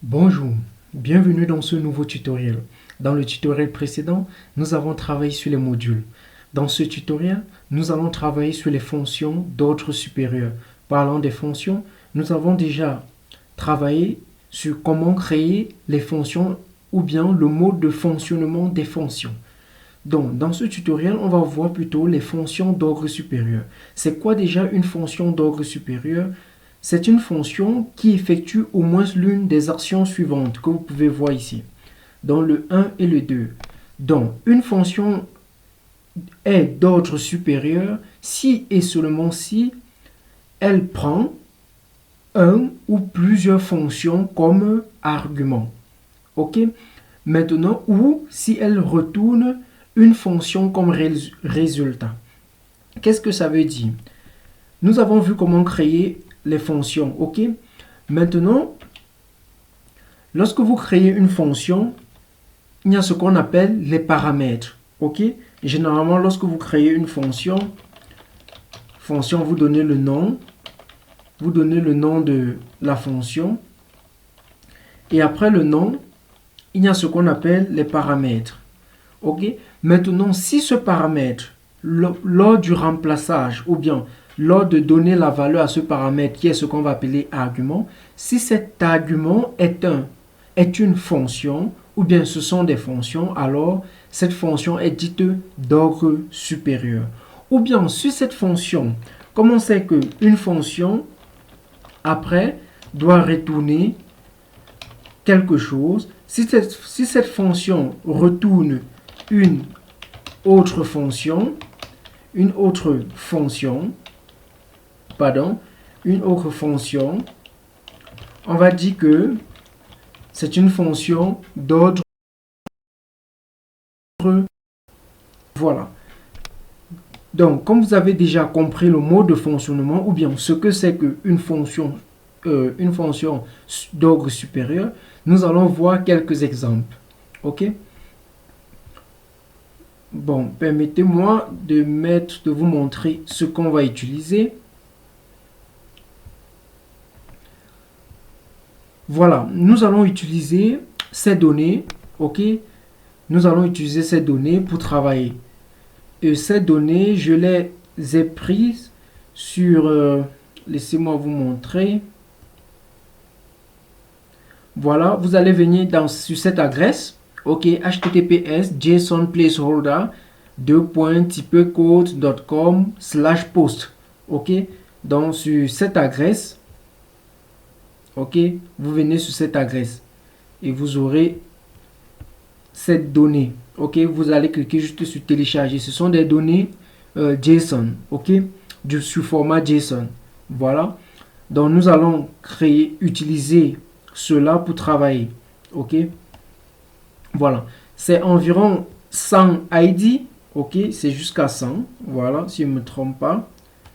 Bonjour, bienvenue dans ce nouveau tutoriel. Dans le tutoriel précédent, nous avons travaillé sur les modules. Dans ce tutoriel, nous allons travailler sur les fonctions d'ordre supérieur. Parlant des fonctions, nous avons déjà travaillé sur comment créer les fonctions ou bien le mode de fonctionnement des fonctions. Donc, dans ce tutoriel, on va voir plutôt les fonctions d'ordre supérieur. C'est quoi déjà une fonction d'ordre supérieur? C'est une fonction qui effectue au moins l'une des actions suivantes que vous pouvez voir ici, dans le 1 et le 2. Donc, une fonction est d'ordre supérieur si et seulement si elle prend un ou plusieurs fonctions comme argument. Ok? Maintenant, ou si elle retourne une fonction comme résultat. Qu'est-ce que ça veut dire? Nous avons vu comment créer les fonctions, ok? Maintenant, lorsque vous créez une fonction, il y a ce qu'on appelle les paramètres, ok? Généralement, lorsque vous créez une fonction, vous donnez le nom de la fonction, et après le nom, il y a ce qu'on appelle les paramètres, ok? Maintenant, si ce paramètre, lors du remplaçage, ou bien lors de donner la valeur à ce paramètre qui est ce qu'on va appeler argument, si cet argument est une fonction ou bien ce sont des fonctions, alors cette fonction est dite d'ordre supérieur. Ou bien si cette fonction, comme on sait qu'une fonction après doit retourner quelque chose, si cette fonction retourne une autre fonction, on va dire que c'est une fonction d'ordre. Voilà. Donc, comme vous avez déjà compris le mode de fonctionnement ou bien ce que c'est qu'une fonction d'ordre supérieur, nous allons voir quelques exemples. Ok? Bon, permettez-moi de vous montrer ce qu'on va utiliser. Voilà, nous allons utiliser ces données, ok? Nous allons utiliser ces données pour travailler. Et ces données, je les ai prises sur... laissez-moi vous montrer. Voilà, vous allez venir sur cette adresse. Ok, https json placeholder typecode.com/post. Ok, donc sur cette adresse, ok, vous venez sur cette adresse et vous aurez cette donnée. Ok, vous allez cliquer juste sur télécharger. Ce sont des données JSON, ok, sous format JSON. Voilà, donc nous allons utiliser cela pour travailler. Ok, voilà, c'est environ 100 ID. Ok, c'est jusqu'à 100. Voilà, si je ne me trompe pas.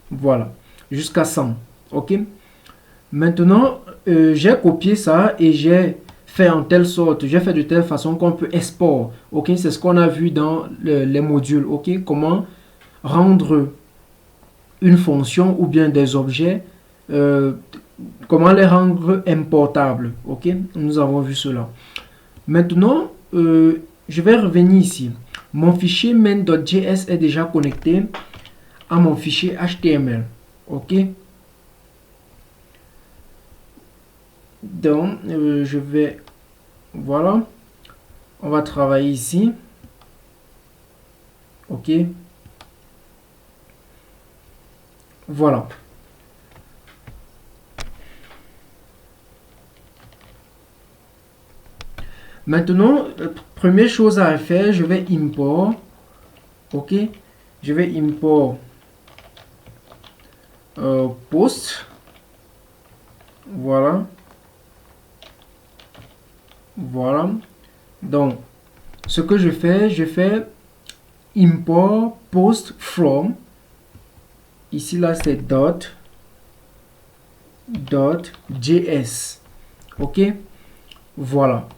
Voilà, jusqu'à 100. Ok, maintenant j'ai copié ça et j'ai fait en telle sorte, j'ai fait de telle façon qu'on peut export. Ok, c'est ce qu'on a vu dans les modules. Ok, comment rendre une fonction ou bien des objets, comment les rendre importables. Ok, nous avons vu cela. Maintenant, je vais revenir ici. Mon fichier main.js est déjà connecté à mon fichier HTML. Ok. Donc, je vais... Voilà. On va travailler ici. Ok. Voilà. Maintenant, première chose à faire, je vais import. Ok. Je vais import post. Voilà. Voilà. Donc, ce que je fais import post from. Ici, là, c'est .js. Ok. Voilà.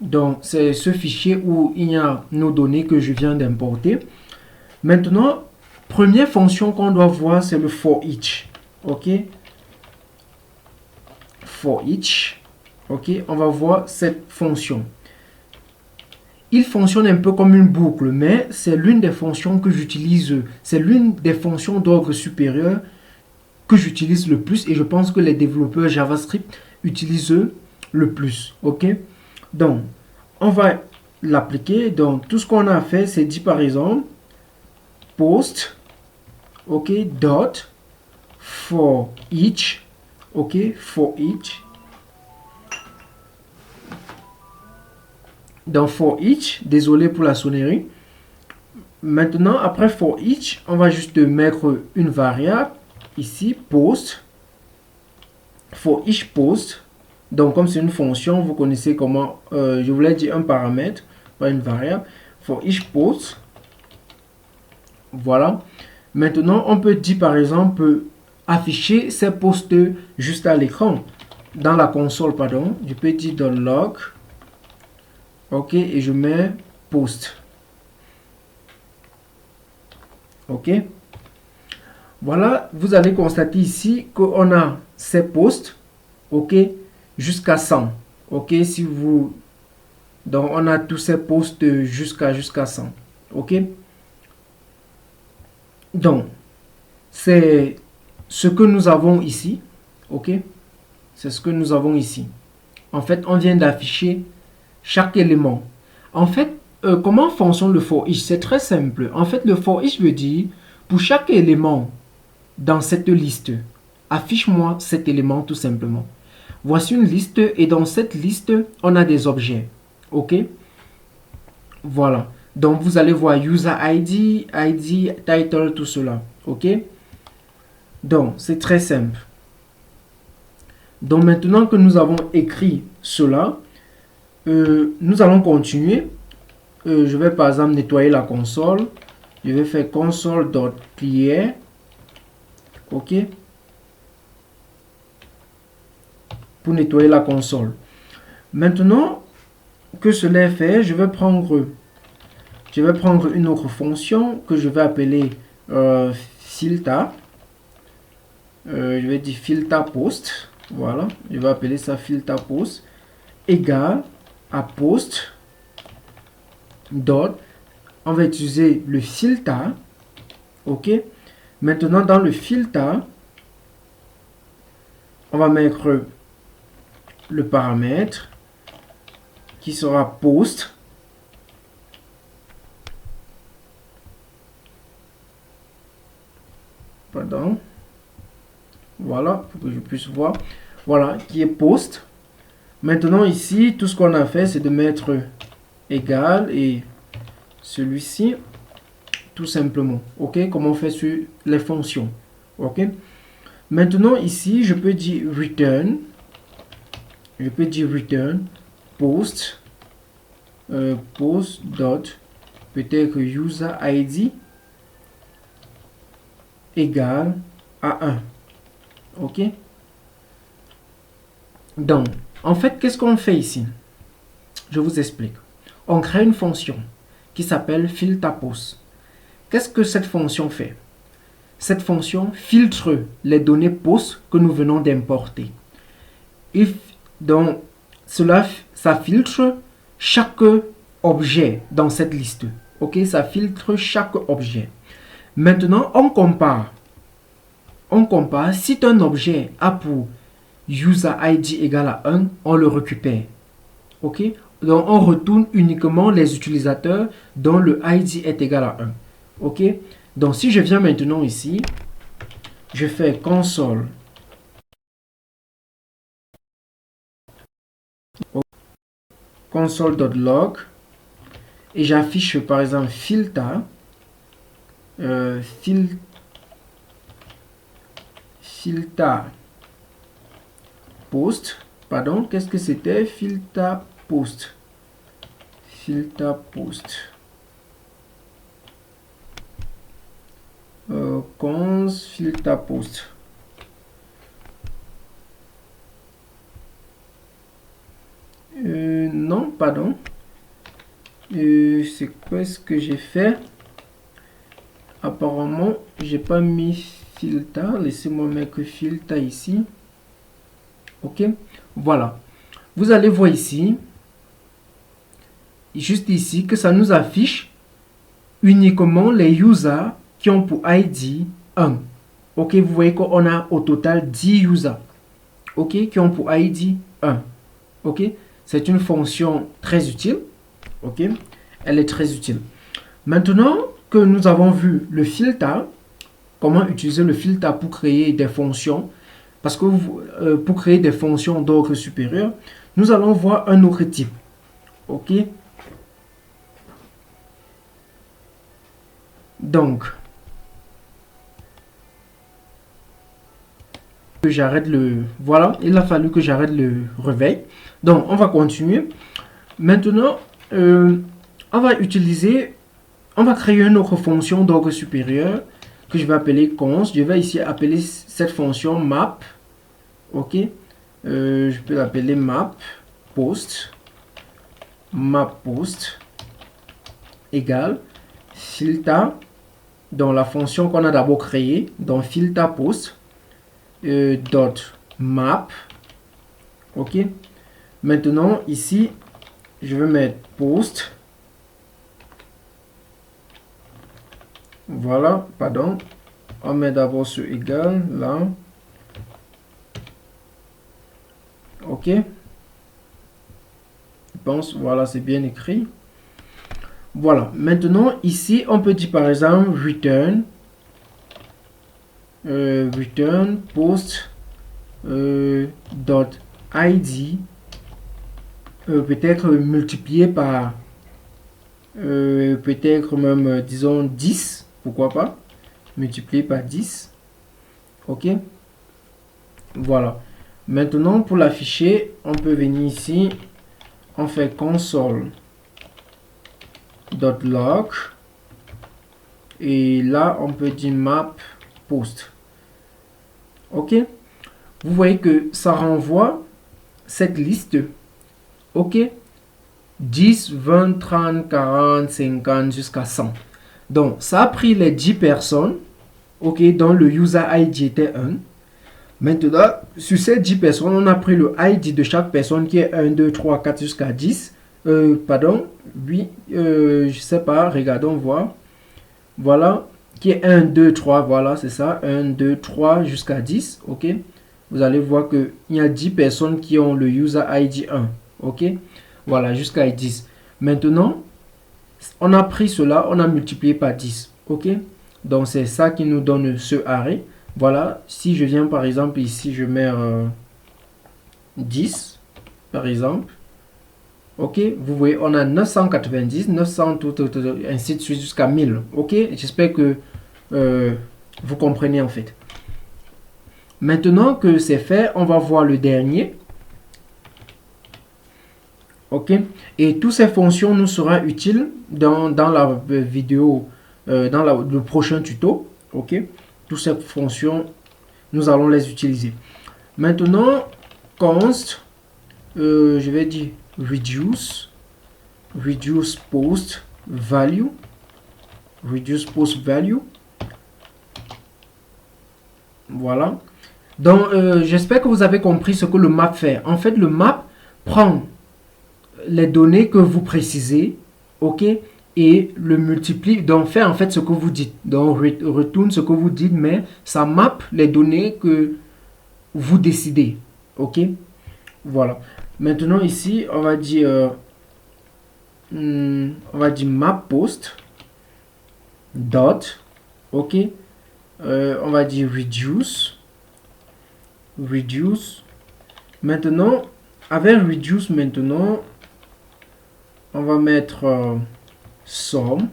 Donc, c'est ce fichier où il y a nos données que je viens d'importer. Maintenant, première fonction qu'on doit voir, c'est le for each. Ok. for each. Ok, on va voir cette fonction. Il fonctionne un peu comme une boucle, mais c'est l'une des fonctions que j'utilise. C'est l'une des fonctions d'ordre supérieur que j'utilise le plus et je pense que les développeurs JavaScript utilisent le plus. Ok, donc on va l'appliquer. Donc tout ce qu'on a fait, c'est dit par exemple post, ok, dot for each, ok, for each. Dans for each, désolé pour la sonnerie. Maintenant, après for each, on va juste mettre une variable ici, post, for each post. Donc, comme c'est une fonction, vous connaissez comment, je voulais dire un paramètre, pas une variable, for each post. Voilà. Maintenant, on peut dire par exemple, afficher ces posts juste à l'écran, dans la console, pardon. Je peux dire dans log. Ok, et je mets post. Ok. Voilà, vous allez constater ici qu'on a ces posts. Ok, jusqu'à 100. Ok, si vous... Donc, on a tous ces posts jusqu'à 100. Ok. Donc, c'est ce que nous avons ici. Ok. C'est ce que nous avons ici. En fait, on vient d'afficher chaque élément. En fait, comment fonctionne le for each? C'est très simple. En fait, le for each veut dire pour chaque élément dans cette liste, affiche-moi cet élément tout simplement. Voici une liste et dans cette liste, on a des objets. Ok? Voilà. Donc, vous allez voir user ID, ID, title, tout cela. Ok? Donc, c'est très simple. Donc, maintenant que nous avons écrit cela, nous allons continuer. Je vais par exemple nettoyer la console. Je vais faire console.clear. Ok. Pour nettoyer la console. Maintenant que cela est fait, je vais prendre une autre fonction que je vais appeler filter. Je vais dire filter post. Voilà. Je vais appeler ça filter post égal à post dot. On va utiliser le filter. Ok. Maintenant, dans le filter, on va mettre le paramètre qui sera post. Pardon. Voilà, pour que je puisse voir. Voilà, qui est post. Maintenant, ici, tout ce qu'on a fait, c'est de mettre égal et celui-ci, tout simplement. Ok, comme on fait sur les fonctions. Ok. Maintenant, ici, je peux dire return. Je peux dire return post. Post dot peut-être user ID égale à 1. Ok. Donc, en fait, qu'est-ce qu'on fait ici? Je vous explique. On crée une fonction qui s'appelle filterPost. Qu'est-ce que cette fonction fait? Cette fonction filtre les données post que nous venons d'importer. Donc, ça filtre chaque objet dans cette liste. Ok, ça filtre chaque objet. Maintenant, on compare. On compare. Si un objet a pour user ID égale à 1, on le récupère. Ok, donc on retourne uniquement les utilisateurs dont le ID est égal à 1. Ok, donc si je viens maintenant ici, je fais console. Console.log et j'affiche par exemple filter. Filter post. Pardon, qu'est-ce que c'était? Filter post. Filter post. Cons filter post. Non, pardon. C'est quoi ce que j'ai fait? Apparemment, j'ai pas mis filter. Laissez-moi mettre filter ici. Ok, voilà. Vous allez voir ici, juste ici, que ça nous affiche uniquement les users qui ont pour ID 1. Ok, vous voyez qu'on a au total 10 users. Ok, qui ont pour ID 1. Ok, c'est une fonction très utile. Ok, elle est très utile. Maintenant que nous avons vu le filtre, comment utiliser le filtre pour créer des fonctions, parce que pour créer des fonctions d'ordre supérieur, nous allons voir un autre type. Ok, donc que j'arrête le voilà, il a fallu que j'arrête le réveil. Donc on va continuer. Maintenant on va créer une autre fonction d'ordre supérieur que je vais appeler const. Je vais ici appeler cette fonction map. Ok, je peux l'appeler map post égale filter, dans la fonction qu'on a d'abord créée, dans filter post dot map. Ok, maintenant ici je vais mettre post. Voilà, pardon, on met d'abord ce égal là. Ok, je pense, voilà, c'est bien écrit. Voilà, maintenant ici on peut dire par exemple return post dot id, peut-être multiplié par peut-être même disons 10, pourquoi pas, multiplié par 10. Ok, voilà. Maintenant pour l'afficher, on peut venir ici, on fait console.log et là on peut dire map post. Ok, vous voyez que ça renvoie cette liste. Ok, 10, 20, 30, 40, 50 jusqu'à 100. Donc ça a pris les 10 personnes, ok, dont le user ID était 1. Maintenant, sur ces 10 personnes, on a pris le ID de chaque personne qui est 1, 2, 3, 4 jusqu'à 10. Pardon, 8, je sais pas, regardons voir. Voilà, qui est 1, 2, 3, voilà, c'est ça, 1, 2, 3 jusqu'à 10, ok. Vous allez voir qu'il y a 10 personnes qui ont le user ID 1, ok. Voilà, jusqu'à 10. Maintenant, on a pris cela, on a multiplié par 10, ok. Donc, c'est ça qui nous donne ce arrêt. Voilà, si je viens par exemple ici, je mets 10, par exemple. Ok, vous voyez, on a 990, 900, ainsi de suite jusqu'à 1000. Ok, j'espère que vous comprenez en fait. Maintenant que c'est fait, on va voir le dernier. Ok, et toutes ces fonctions nous seront utiles dans la vidéo, dans le prochain tuto. Ok, toutes ces fonctions, nous allons les utiliser. Maintenant, const, je vais dire reduce post value, voilà. Donc j'espère que vous avez compris ce que le map fait. En fait, le map prend les données que vous précisez, ok, et le multiplie, donc fait en fait ce que vous dites, donc retourne ce que vous dites, mais ça map les données que vous décidez, ok. Voilà, maintenant ici on va dire map post dot, ok, on va dire reduce. Maintenant avec reduce, maintenant on va mettre sum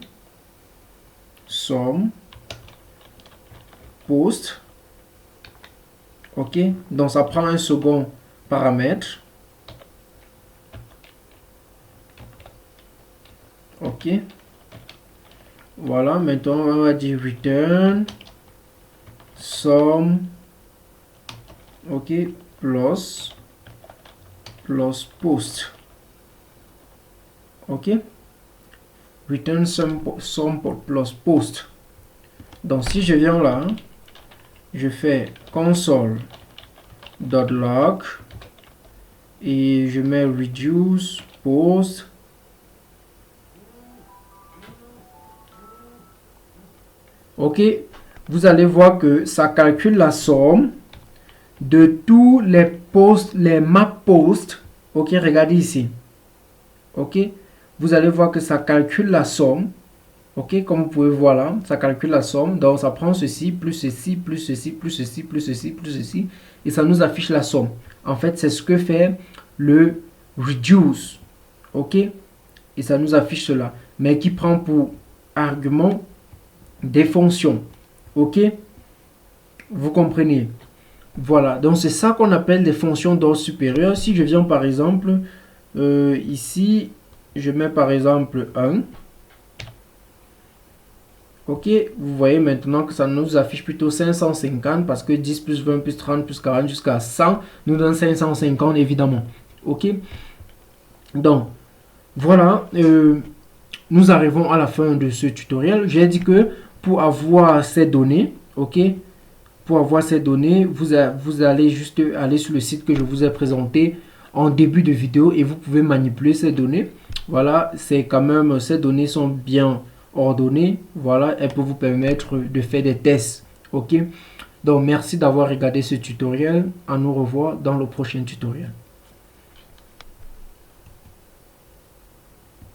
post, ok, donc ça prend un second paramètre, ok. Voilà, maintenant on va dire return sum, ok, plus post, ok, return sum plus post. Donc si je viens là, je fais console.log et je mets reduce post. Ok, vous allez voir que ça calcule la somme de tous les posts, les map posts. Ok, regardez ici. Ok, vous allez voir que ça calcule la somme. Ok, comme vous pouvez voir là, ça calcule la somme. Donc ça prend ceci, plus ceci, plus ceci, plus ceci, plus ceci, plus ceci. Et ça nous affiche la somme. En fait, c'est ce que fait le reduce. Ok, et ça nous affiche cela. Mais qui prend pour argument des fonctions. Ok, vous comprenez? Voilà, donc c'est ça qu'on appelle des fonctions d'ordre supérieur. Si je viens par exemple, ici, je mets par exemple 1. Ok, vous voyez maintenant que ça nous affiche plutôt 550 parce que 10 plus 20 plus 30 plus 40 jusqu'à 100 nous donne 550 évidemment. Ok, donc voilà, nous arrivons à la fin de ce tutoriel. J'ai dit que pour avoir ces données, ok, pour avoir ces données, vous allez juste aller sur le site que je vous ai présenté en début de vidéo et vous pouvez manipuler ces données. Voilà, c'est quand même, ces données sont bien ordonnées. Voilà, elles peuvent vous permettre de faire des tests. Ok, donc merci d'avoir regardé ce tutoriel. À nous revoir dans le prochain tutoriel.